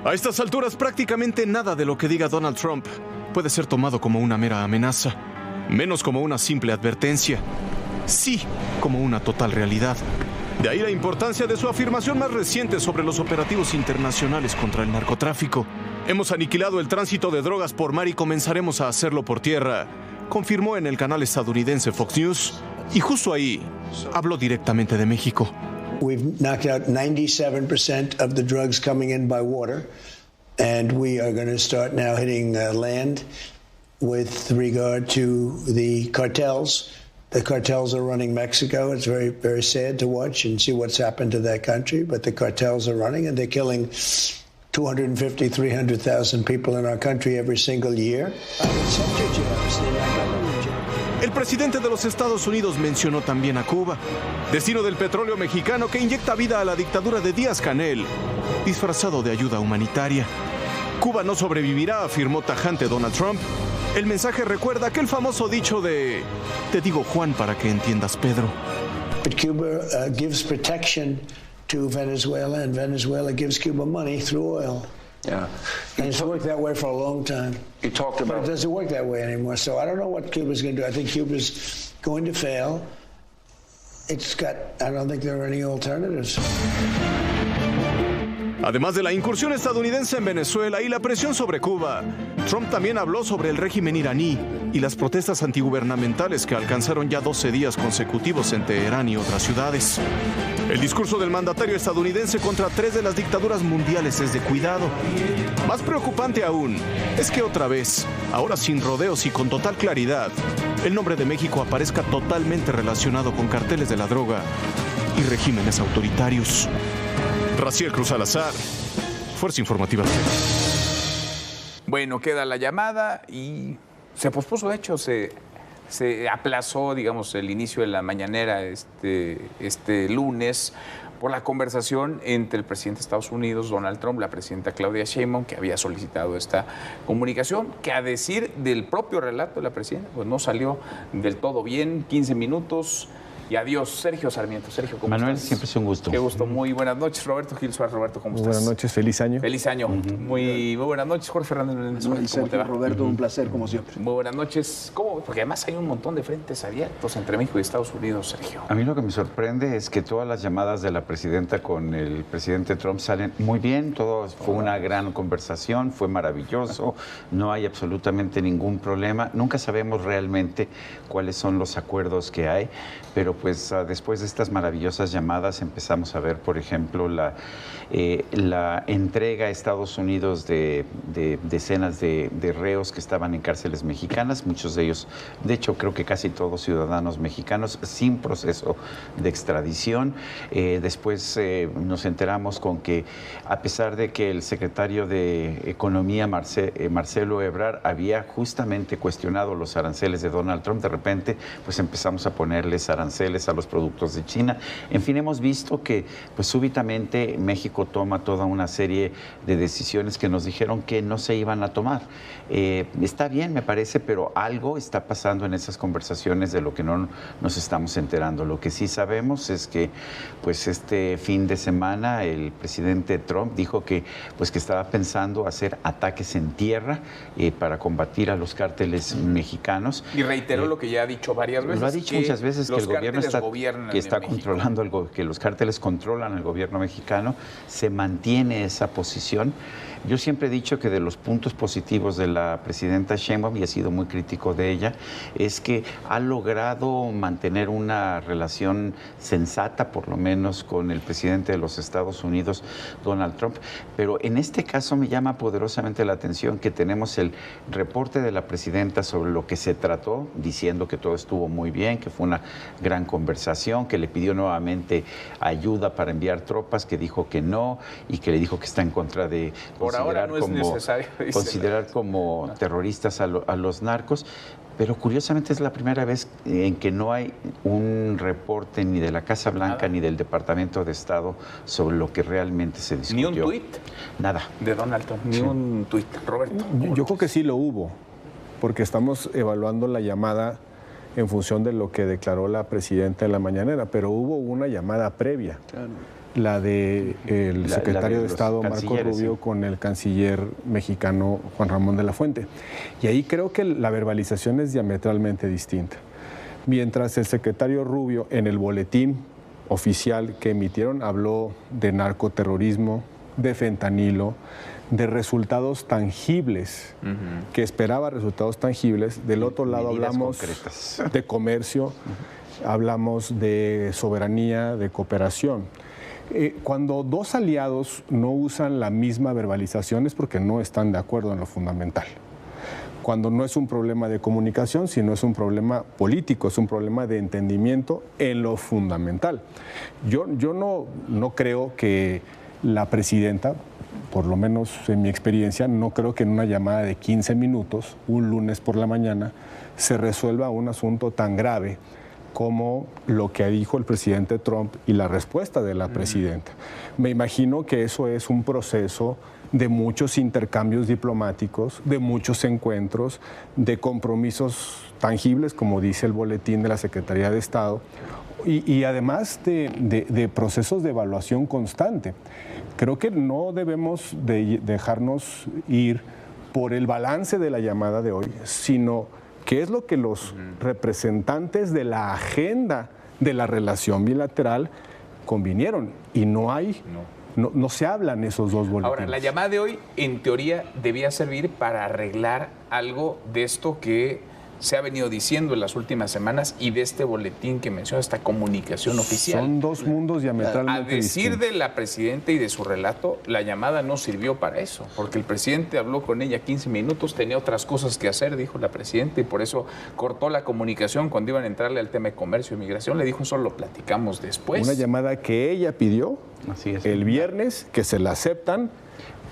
A estas alturas, prácticamente nada de lo que diga Donald Trump puede ser tomado como una mera amenaza, menos como una simple advertencia, sí como una total realidad. De ahí la importancia de su afirmación más reciente sobre los operativos internacionales contra el narcotráfico. Hemos aniquilado el tránsito de drogas por mar y comenzaremos a hacerlo por tierra, confirmó en el canal estadounidense Fox News, y justo ahí habló directamente de México. We've knocked out 97% of the drugs coming in by water, and we are going to start now hitting land with regard to the cartels. The cartels are running Mexico. It's very, very sad to watch and see what's happened to that country, but the cartels are running, and they're killing 250, 300,000 people in our country every single year. El presidente de los Estados Unidos mencionó también a Cuba, destino del petróleo mexicano que inyecta vida a la dictadura de Díaz-Canel, disfrazado de ayuda humanitaria. Cuba no sobrevivirá, afirmó tajante Donald Trump. El mensaje recuerda aquel famoso dicho de "te digo Juan para que entiendas Pedro". But Cuba gives protection to Venezuela, and Venezuela gives Cuba money through oil. Yeah. And it's worked that way for a long time. You talked about... But it doesn't work that way anymore. So I don't know what Cuba's going to do. I think Cuba's going to fail. I don't think there are any alternatives. Además de la incursión estadounidense en Venezuela y la presión sobre Cuba, Trump también habló sobre el régimen iraní y las protestas antigubernamentales que alcanzaron ya 12 días consecutivos en Teherán y otras ciudades. El discurso del mandatario estadounidense contra 3 de las dictaduras mundiales es de cuidado. Más preocupante aún es que otra vez, ahora sin rodeos y con total claridad, el nombre de México aparezca totalmente relacionado con carteles de la droga y regímenes autoritarios. Raciel Cruz Salazar, Fuerza Informativa. Bueno, queda la llamada y se pospuso, de hecho, se aplazó, digamos, el inicio de la mañanera este lunes por la conversación entre el presidente de Estados Unidos, Donald Trump, la presidenta Claudia Sheinbaum, que había solicitado esta comunicación, que a decir del propio relato de la presidenta, pues no salió del todo bien, 15 minutos. Y adiós, Sergio Sarmiento. Sergio, ¿cómo Manuel, estás? siempre es un gusto. Qué gusto, muy buenas noches. Roberto Gil Suárez. Roberto, ¿cómo estás? Buenas noches, feliz año. Feliz año. Muy buenas noches, Jorge Fernández. ¿Cómo te va? Roberto, un placer, como siempre. Muy buenas noches. ¿Cómo? Porque además hay un montón de frentes abiertos entre México y Estados Unidos, Sergio. A mí lo que me sorprende es que todas las llamadas de la presidenta con el presidente Trump salen muy bien. Todo fue una gran conversación, fue maravilloso. No hay absolutamente ningún problema. Nunca sabemos realmente cuáles son los acuerdos que hay, pero pues después de estas maravillosas llamadas empezamos a ver, por ejemplo, la entrega a Estados Unidos de decenas de reos que estaban en cárceles mexicanas, muchos de ellos, de hecho creo que casi todos ciudadanos mexicanos, sin proceso de extradición. Después nos enteramos con que, a pesar de que el secretario de Economía, Marcelo Ebrard, había justamente cuestionado los aranceles de Donald Trump, de repente pues empezamos a ponerles aranceles a los productos de China. En fin, hemos visto que pues súbitamente México toma toda una serie de decisiones que nos dijeron que no se iban a tomar. Está bien, me parece, pero algo está pasando en esas conversaciones de lo que no nos estamos enterando. Lo que sí sabemos es que pues este fin de semana el presidente Trump dijo que pues que estaba pensando hacer ataques en tierra para combatir a los cárteles mexicanos. Y reiteró lo que ya ha dicho varias veces. Lo ha dicho muchas veces, que el gobierno está controlando que los cárteles controlan el gobierno mexicano. Se mantiene esa posición. Yo siempre he dicho que de los puntos positivos de la presidenta Sheinbaum, y he sido muy crítico de ella, es que ha logrado mantener una relación sensata, por lo menos, con el presidente de los Estados Unidos, Donald Trump. Pero en este caso me llama poderosamente la atención que tenemos el reporte de la presidenta sobre lo que se trató, diciendo que todo estuvo muy bien, que fue una gran conversación, que le pidió nuevamente ayuda para enviar tropas, que dijo que no, y que le dijo que está en contra de considerar como terroristas a los narcos. Pero curiosamente es la primera vez en que no hay un reporte ni de la Casa Blanca ni del Departamento de Estado sobre lo que realmente se discutió. ¿Ni un tuit? Nada. De Donald Trump, ni un tuit. Roberto. Yo creo que sí lo hubo, porque estamos evaluando la llamada en función de lo que declaró la presidenta en la mañanera, pero hubo una llamada previa. Claro. la de el secretario de Estado Marco Rubio con el canciller mexicano Juan Ramón de la Fuente. Y ahí creo que la verbalización es diametralmente distinta. Mientras el secretario Rubio en el boletín oficial que emitieron habló de narcoterrorismo, de fentanilo, de resultados tangibles, que esperaba resultados tangibles. Del otro lado hablamos concretas de comercio, hablamos de soberanía, de cooperación. Cuando dos aliados no usan la misma verbalización es porque no están de acuerdo en lo fundamental. Cuando no es un problema de comunicación, sino es un problema político, es un problema de entendimiento en lo fundamental. Yo no creo que la presidenta, por lo menos en mi experiencia, no creo que en una llamada de 15 minutos, un lunes por la mañana, se resuelva un asunto tan grave como lo que dijo el presidente Trump y la respuesta de la presidenta. Me imagino que eso es un proceso de muchos intercambios diplomáticos, de muchos encuentros, de compromisos tangibles, como dice el boletín de la Secretaría de Estado, y además de procesos de evaluación constante. Creo que no debemos de dejarnos ir por el balance de la llamada de hoy, sino qué es lo que los representantes de la agenda de la relación bilateral convinieron. Y no se hablan esos dos boletines. Ahora, la llamada de hoy, en teoría, debía servir para arreglar algo de esto que se ha venido diciendo en las últimas semanas y de este boletín que menciona, esta comunicación oficial. Son dos mundos diametralmente distintos. A decir de la presidenta y de su relato, la llamada no sirvió para eso, porque el presidente habló con ella 15 minutos, tenía otras cosas que hacer, dijo la presidenta, y por eso cortó la comunicación cuando iban a entrarle al tema de comercio y migración. Le dijo, eso lo platicamos después. Una llamada que ella pidió el viernes, que se la aceptan,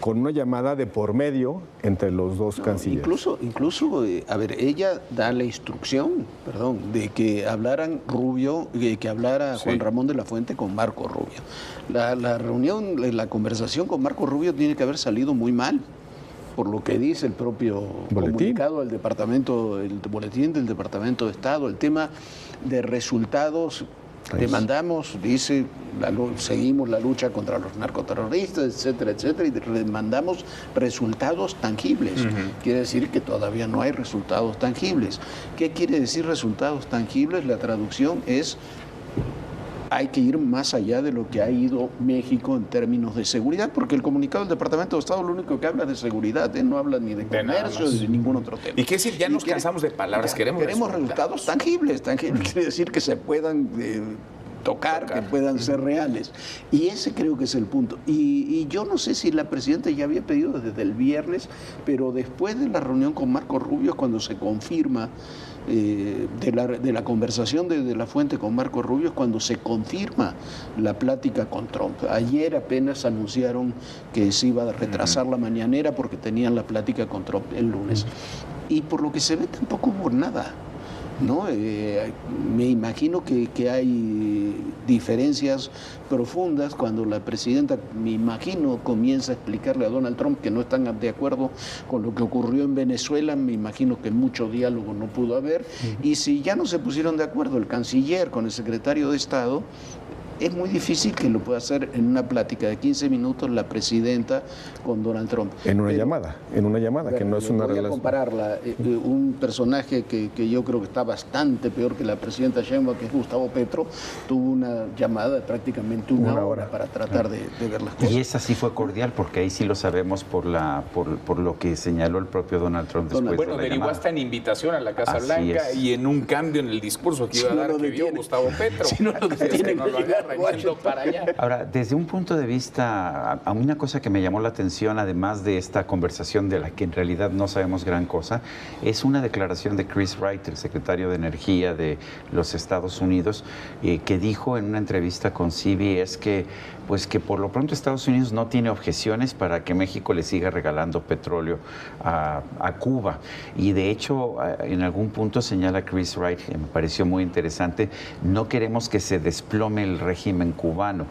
con una llamada de por medio entre los dos cancilleres. Incluso, a ver, ella da la instrucción, de que hablaran Rubio, que hablara Juan Ramón de la Fuente con Marco Rubio. La reunión, la conversación con Marco Rubio tiene que haber salido muy mal, por lo que dice el propio comunicado del departamento, el boletín del Departamento de Estado, el tema de resultados. Demandamos, dice, seguimos la lucha contra los narcoterroristas, etcétera, etcétera, y demandamos resultados tangibles. Quiere decir que todavía no hay resultados tangibles. ¿Qué quiere decir resultados tangibles? La traducción es: hay que ir más allá de lo que ha ido México en términos de seguridad, porque el comunicado del Departamento de Estado lo único que habla es de seguridad, no habla ni de comercio ni de ningún otro tema. ¿Y qué decir? Ya nos cansamos de palabras, queremos resultados tangibles. Quiere decir que se puedan tocar, que puedan ser reales. Y ese creo que es el punto. Y yo no sé si la presidenta ya había pedido desde el viernes, pero después de la reunión con Marco Rubio, cuando se confirma de la conversación de la Fuente con Marco Rubio, cuando se confirma la plática con Trump. Ayer apenas anunciaron que se iba a retrasar la mañanera porque tenían la plática con Trump el lunes. Y por lo que se ve tampoco hubo nada, ¿no? Me imagino que hay diferencias profundas cuando la presidenta, me imagino, comienza a explicarle a Donald Trump que no están de acuerdo con lo que ocurrió en Venezuela. Me imagino que mucho diálogo no pudo haber. Y si ya no se pusieron de acuerdo el canciller con el secretario de Estado, es muy difícil que lo pueda hacer en una plática de 15 minutos la presidenta con Donald Trump. En una llamada, que no es una relación. Voy a compararla. Un personaje que yo creo que está bastante peor que la presidenta Sheinbaum, que es Gustavo Petro, tuvo una llamada de prácticamente una hora para tratar de ver las cosas. Y esa sí fue cordial, porque ahí sí lo sabemos por lo que señaló el propio Donald Trump después de la llamada. Derivó hasta en invitación a la Casa Blanca y en un cambio en el discurso que iba a dar que dio Gustavo Petro. Si no lo detienen, para allá. Ahora, desde un punto de vista, a mí una cosa que me llamó la atención, además de esta conversación de la que en realidad no sabemos gran cosa, es una declaración de Chris Wright, el secretario de Energía de los Estados Unidos, que dijo en una entrevista con CBS que por lo pronto Estados Unidos no tiene objeciones para que México le siga regalando petróleo a Cuba. Y de hecho, en algún punto señala Chris Wright, que me pareció muy interesante, no queremos que se desplome el régimen cubano.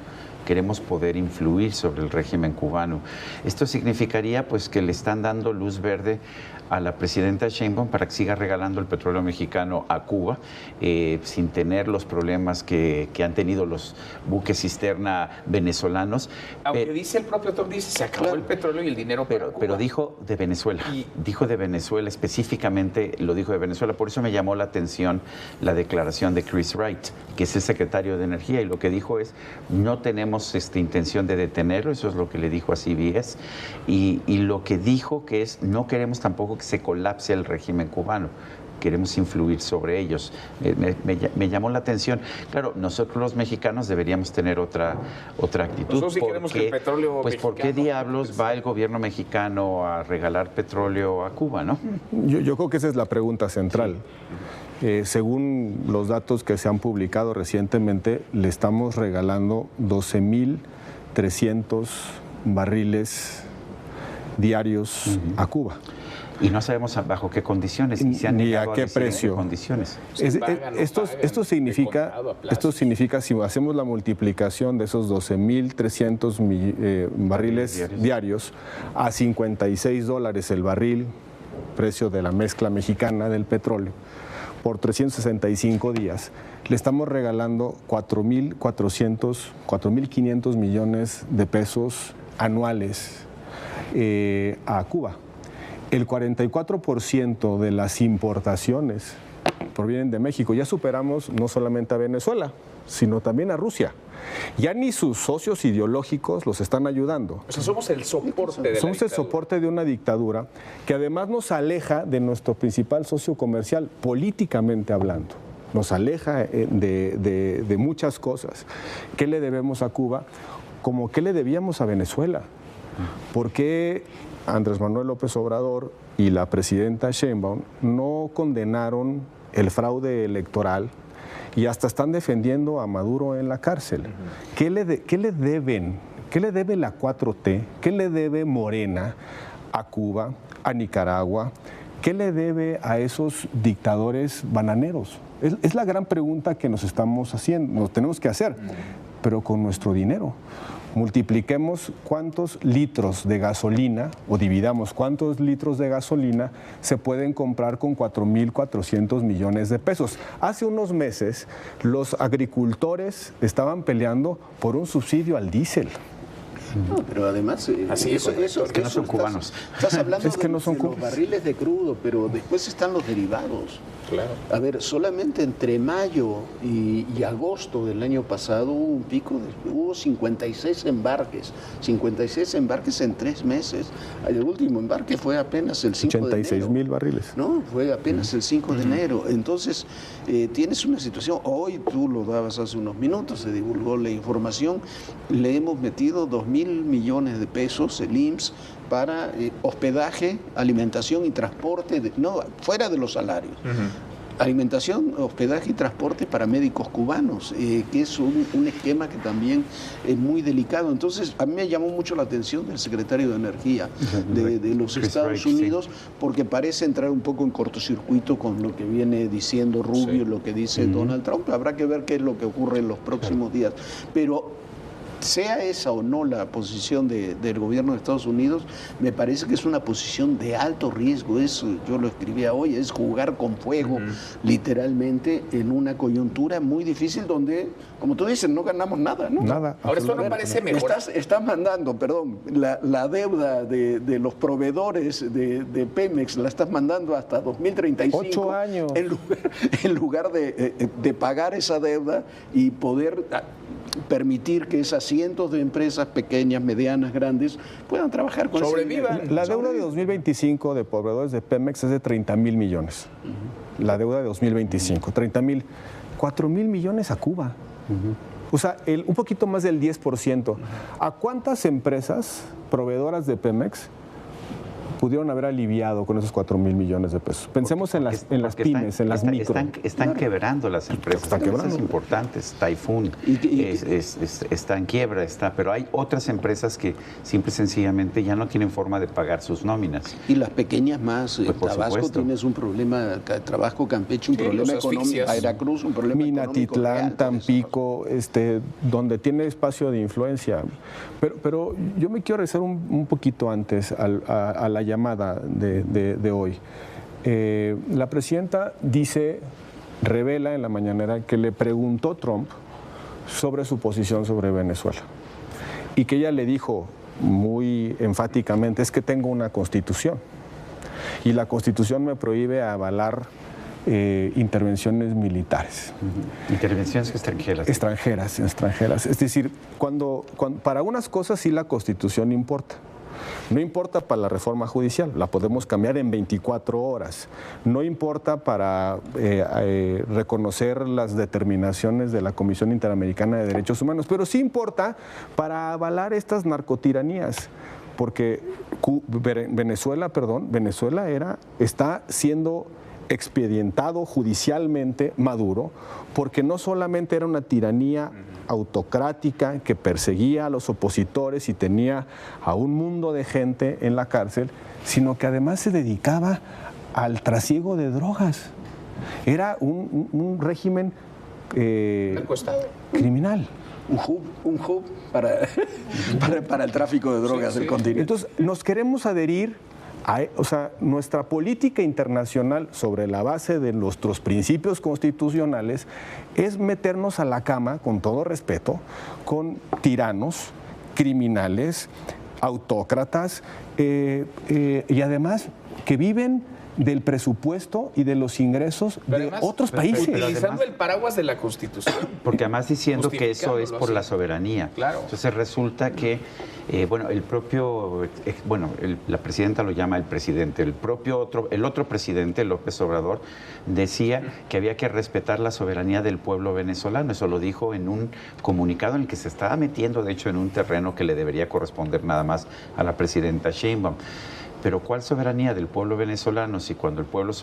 queremos poder influir sobre el régimen cubano. Esto significaría pues que le están dando luz verde a la presidenta Sheinbaum para que siga regalando el petróleo mexicano a Cuba sin tener los problemas que han tenido los buques cisterna venezolanos. Aunque dice el propio Trump, dice se acabó el petróleo y el dinero para Cuba. Pero dijo de Venezuela, dijo de Venezuela, específicamente lo dijo de Venezuela. Por eso me llamó la atención la declaración de Chris Wright, que es el secretario de Energía, y lo que dijo es, no tenemos intención de detenerlo, eso es lo que le dijo a CBS, y lo que dijo que es, no queremos tampoco que se colapse el régimen cubano, queremos influir sobre ellos. Me llamó la atención. Claro, nosotros los mexicanos deberíamos tener otra actitud. Nosotros sí queremos que el petróleo pues ¿por qué diablos va el gobierno mexicano a regalar petróleo a Cuba, no? Yo creo que esa es la pregunta central. Según los datos que se han publicado recientemente, le estamos regalando 12,300 barriles diarios a Cuba. Y no sabemos bajo qué condiciones ni a qué precio. Condiciones. Esto significa, si hacemos la multiplicación de esos 12,300 barriles diarios a $56 el barril, precio de la mezcla mexicana del petróleo, por 365 días, le estamos regalando 4,500 millones de pesos anuales a Cuba. El 44% de las importaciones provienen de México. Ya superamos no solamente a Venezuela, sino también a Rusia. Ya ni sus socios ideológicos los están ayudando. O sea, somos el soporte de la Somos el soporte de una dictadura que además nos aleja de nuestro principal socio comercial, políticamente hablando. Nos aleja de muchas cosas. ¿Qué le debemos a Cuba? Como qué le debíamos a Venezuela. ¿Por qué Andrés Manuel López Obrador y la presidenta Sheinbaum no condenaron el fraude electoral y hasta están defendiendo a Maduro en la cárcel? ¿Qué le deben? ¿Qué le debe la 4T? ¿Qué le debe Morena a Cuba, a Nicaragua? ¿Qué le debe a esos dictadores bananeros? Es la gran pregunta que nos estamos haciendo, nos tenemos que hacer, pero con nuestro dinero. Multipliquemos cuántos litros de gasolina o dividamos cuántos litros de gasolina se pueden comprar con 4,400 millones de pesos. Hace unos meses los agricultores estaban peleando por un subsidio al diésel. No, pero además, es que no son cubanos. Estás hablando es que no son de los barriles de crudo, pero después están los derivados. Claro. A ver, solamente entre mayo y agosto del año pasado hubo un pico, hubo 56 embarques en 3 meses. El último embarque fue apenas el 5 de enero. 86,000 barriles. No, fue apenas el 5 de enero. Entonces, tienes una situación, hoy tú lo dabas hace unos minutos, se divulgó la información, le hemos metido 2,000 millones de pesos, el IMSS, para hospedaje, alimentación y transporte, fuera de los salarios. Alimentación, hospedaje y transporte para médicos cubanos, que es un esquema que también es muy delicado. Entonces, a mí me llamó mucho la atención del secretario de Energía de los Estados Unidos, porque parece entrar un poco en cortocircuito con lo que viene diciendo Rubio, lo que dice Donald Trump. Habrá que ver qué es lo que ocurre en los próximos días. Pero sea esa o no la posición del gobierno de Estados Unidos, me parece que es una posición de alto riesgo. Yo lo escribía hoy, es jugar con fuego, literalmente, en una coyuntura muy difícil donde, como tú dices, no ganamos nada, ¿no? Nada. Ahora, esto no parece mejor. Estás mandando, la deuda de los proveedores de Pemex, la estás mandando hasta 2035. 8 años. En lugar de pagar esa deuda y poder permitir que esas cientos de empresas pequeñas, medianas, grandes puedan trabajar con sobrevivan. La deuda de 2025 de proveedores de Pemex es de 30,000 millones. La deuda de 2025, 30,000. 4,000 millones a Cuba. O sea, un poquito más del 10%. ¿A cuántas empresas proveedoras de Pemex pudieron haber aliviado con esos 4,000 millones de pesos. Pensemos en las pymes, en las micro. Están quebrando las empresas. Están quebrando. Importantes. Typhoon está en quiebra, pero hay otras empresas que simple y sencillamente ya no tienen forma de pagar sus nóminas. Y las pequeñas más. Tabasco tienes un problema, Tabasco, Campeche, un problema económico. Veracruz, un problema Minatitlán, Tampico, donde tiene espacio de influencia. Pero yo me quiero regresar un poquito antes a la llamada de hoy. La presidenta revela en la mañanera que le preguntó Trump sobre su posición sobre Venezuela y que ella le dijo muy enfáticamente, es que tengo una constitución y la constitución me prohíbe avalar intervenciones militares. Intervenciones extranjeras. Extranjeras. Es decir, cuando para unas cosas sí la Constitución importa. No importa para la reforma judicial, la podemos cambiar en 24 horas. No importa para reconocer las determinaciones de la Comisión Interamericana de Derechos Humanos, pero sí importa para avalar estas narcotiranías. Porque Venezuela está siendo expedientado judicialmente Maduro, porque no solamente era una tiranía autocrática que perseguía a los opositores y tenía a un mundo de gente en la cárcel, sino que además se dedicaba al trasiego de drogas. Era un régimen criminal. Un hub para el tráfico de drogas del continente. Entonces, nos queremos adherir nuestra política internacional sobre la base de nuestros principios constitucionales es meternos a la cama, con todo respeto, con tiranos, criminales, autócratas y además que viven del presupuesto y de los ingresos de otros países. Utilizando el paraguas de la Constitución. Porque además diciendo que eso es por la soberanía. Claro. Entonces resulta que, la presidenta lo llama el presidente, el otro presidente, López Obrador, decía que había que respetar la soberanía del pueblo venezolano. Eso lo dijo en un comunicado en el que se estaba metiendo, de hecho, en un terreno que le debería corresponder nada más a la presidenta Sheinbaum. Pero ¿cuál soberanía del pueblo venezolano si cuando el pueblo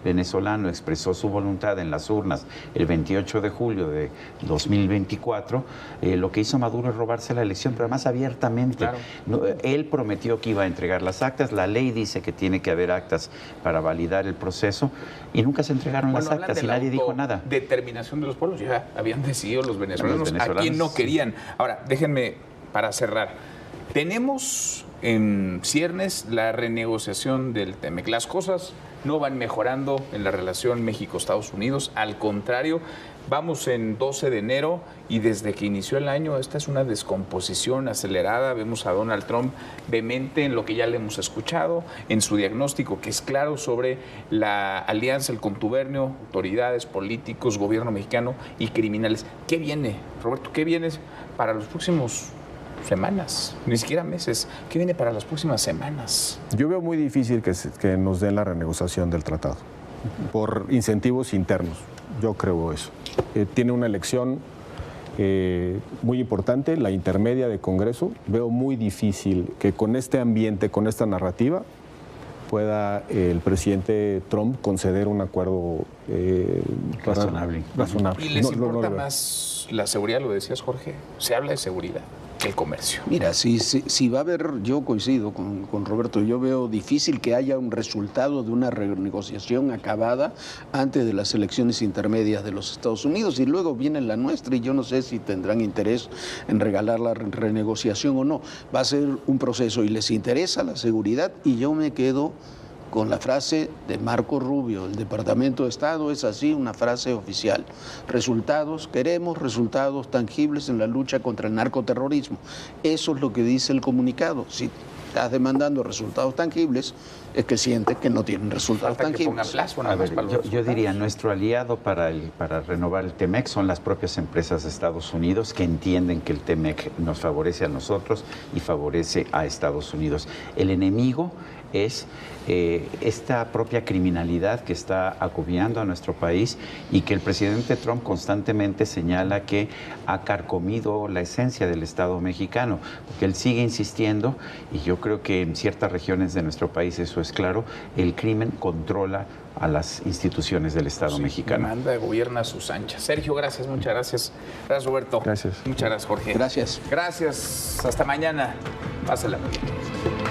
venezolano expresó su voluntad en las urnas el 28 de julio de 2024, lo que hizo Maduro es robarse la elección, pero además abiertamente? Claro. No, él prometió que iba a entregar las actas, la ley dice que tiene que haber actas para validar el proceso y nunca se entregaron las actas y nadie dijo nada. Determinación de los pueblos, ya habían decidido los venezolanos a quién no querían. Ahora, déjenme para cerrar. Tenemos en ciernes la renegociación del TEMEC. Las cosas no van mejorando en la relación México-Estados Unidos, al contrario, vamos en 12 de enero y desde que inició el año esta es una descomposición acelerada. Vemos a Donald Trump vehemente en lo que ya le hemos escuchado, en su diagnóstico que es claro sobre la alianza, el contubernio, autoridades, políticos, gobierno mexicano y criminales. ¿Qué viene, Roberto? ¿Qué viene para los próximos semanas, ni siquiera meses? ¿Qué viene para las próximas semanas? Yo veo muy difícil que nos den la renegociación del tratado por incentivos internos. Yo creo eso. Tiene una elección muy importante, la intermedia de Congreso. Veo muy difícil que con este ambiente, con esta narrativa, pueda el presidente Trump conceder un acuerdo razonable. ¿Y les importa más la seguridad? Lo decías, Jorge. Se habla de seguridad que el comercio. Mira, si va a haber, yo coincido con Roberto, yo veo difícil que haya un resultado de una renegociación acabada antes de las elecciones intermedias de los Estados Unidos y luego viene la nuestra y yo no sé si tendrán interés en regalar la renegociación o no. Va a ser un proceso y les interesa la seguridad y yo me quedo con la frase de Marco Rubio, el Departamento de Estado, es así, una frase oficial. Resultados, queremos resultados tangibles en la lucha contra el narcoterrorismo. Eso es lo que dice el comunicado. Si estás demandando resultados tangibles, es que sientes que no tienen resultados tangibles. Yo diría, nuestro aliado para renovar el TEMEC son las propias empresas de Estados Unidos que entienden que el TEMEC nos favorece a nosotros y favorece a Estados Unidos. El enemigo es esta propia criminalidad que está agobiando a nuestro país y que el presidente Trump constantemente señala que ha carcomido la esencia del Estado mexicano, porque él sigue insistiendo, y yo creo que en ciertas regiones de nuestro país eso es claro, el crimen controla a las instituciones del Estado mexicano. Manda, gobierna a sus anchas. Sergio, gracias, muchas gracias. Gracias, Roberto. Gracias. Muchas gracias, Jorge. Gracias. Gracias. Hasta mañana. Pásala muy bien.